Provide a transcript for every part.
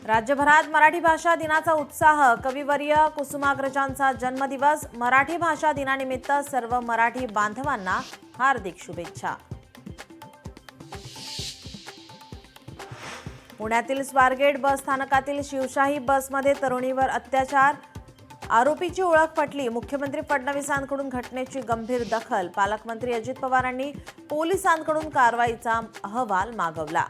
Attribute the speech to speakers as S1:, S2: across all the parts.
S1: राज्यभरात मराठी भाषा दिनाचा उत्साह। कविवर्य कुसुमाग्रजांचा जन्मदिवस। मराठी भाषा दिनानिमित्त सर्व मराठी बांधवांना हार्दिक शुभेच्छा। पुण्यातील स्वारगेट बस स्थानकातील शिवशाही बसमध्ये तरुणीवर अत्याचार। आरोपीची ओळख पटली। मुख्यमंत्री फडणवीसांकडून घटनेची गंभीर दखल। पालकमंत्री अजित पवारांनी पोलिसांकडून कारवाईचा अहवाल मागवला।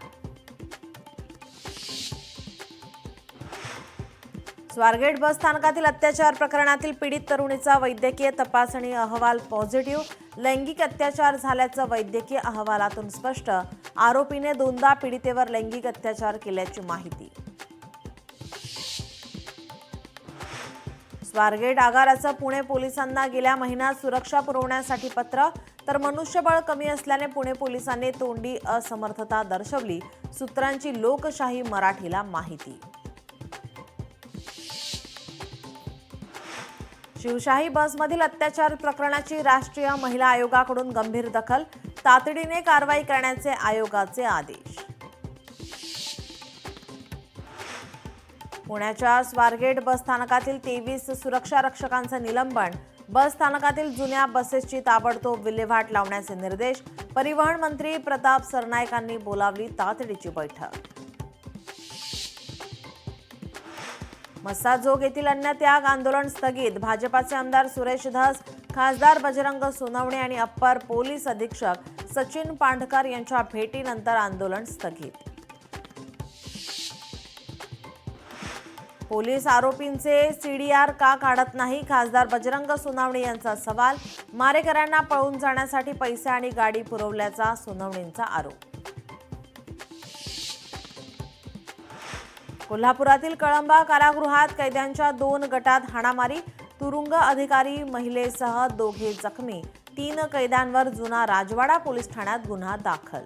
S1: स्वारगेट बस स्थानकातील अत्याचार प्रकरणातील पीडित तरुणीचा वैद्यकीय तपासणी अहवाल पॉझिटिव्ह। लैंगिक अत्याचार झाल्याचं वैद्यकीय अहवालातून स्पष्ट। आरोपीने दोनदा पीडितेवर लैंगिक अत्याचार केल्याची माहिती। स्वारगेट आगाराचं पुणे पोलिसांना गेल्या महिन्यात सुरक्षा पुरवण्यासाठी पत्र। तर मनुष्यबळ कमी असल्याने पुणे पोलिसांनी तोंडी असमर्थता दर्शवली। सूत्रांची लोकशाही मराठीला माहिती। शिवशाही बसमधील अत्याचार प्रकरणाची राष्ट्रीय महिला आयोगाकडून गंभीर दखल। तातडीने कारवाई करण्याचे आयोगाचे आदेश। पुण्याच्या स्वारगेट बस स्थानकातील 23 सुरक्षा रक्षकांचं निलंबन। बस स्थानकातील जुन्या बसेसची ताबडतोब विल्हेवाट लावण्याचे निर्देश। परिवहन मंत्री प्रताप सरनाईकांनी बोलावली तातडीची बैठक। मस्साजोग येथील अन्नत्याग आंदोलन स्थगित। भाजपाचे आमदार सुरेश धस, खासदार बजरंग सोनवणे आणि अप्पर पोलीस अधीक्षक सचिन पांढकर यांच्या भेटीनंतर आंदोलन स्थगित। पोलीस आरोपींचे सीडीआर का काढत नाही? खासदार बजरंग सोनवणे यांचा सवाल। मारेकऱ्यांना पळून जाण्यासाठी पैसे आणि गाडी पुरवल्याचा सोनवणेंचा आरोप। कोल्हापुरातील कळंबा कारागृहात कैद्यांच्या 2 गटात हाणामारी। तुरुंग अधिकारी महिलेसह दोघे जखमी। 3 कैद्यांवर जुना राजवाडा पोलीस ठाण्यात गुन्हा दाखल।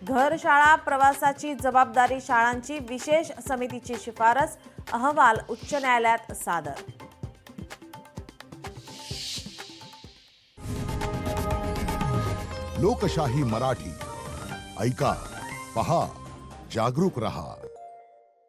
S1: घर शाळा प्रवासाची जबाबदारी शाळांची। विशेष समितीची शिफारस। अहवाल उच्च न्यायालयात सादर।
S2: लोकशाही मराठी ऐका, पहा, जागरूक रहा।